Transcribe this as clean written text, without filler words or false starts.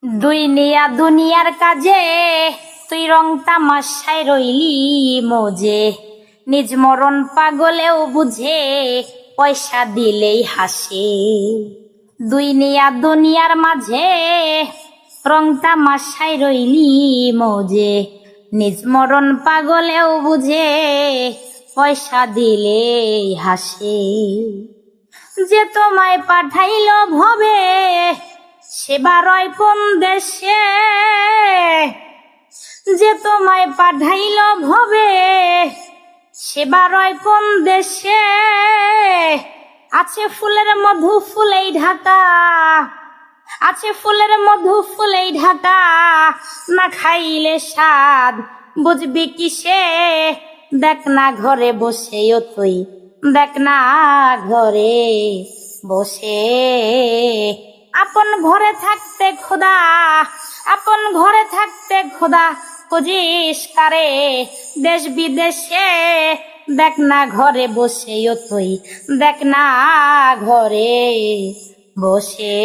দুনিয়ার কাজে তুই রং তামাশায় রইলি মজে, নিজ মরণ পাগলেও বুঝে পয়সা দিলেই হাসে। দুনিয়ার মাঝে রং তামাশায় রইলি মজে, নিজ মরণ পাগলেও বুঝে পয়সা দিলেই হাসে। যে তোমায় পাঠাইল ভবে সেবার কোন দেশে, যে তোমায় পাঠাইল ভবে সেবার কোন দেশে, আছে ফুলের মধু ফুলেই ঢাকা, আছে ফুলের মধু ফুলেই ঢাকা, না খাইলে স্বাদ বুঝবি কিসে। দেখ না ঘরে বসে ও তুই, দেখ না ঘরে বসে, আপন ঘরে থাকতে খোদা, আপন ঘরে থাকতে খোদা খুঁজিস কারে দেশ বিদেশে। দেখ না ঘরে বসে ও তুই, দেখ না ঘরে বসে।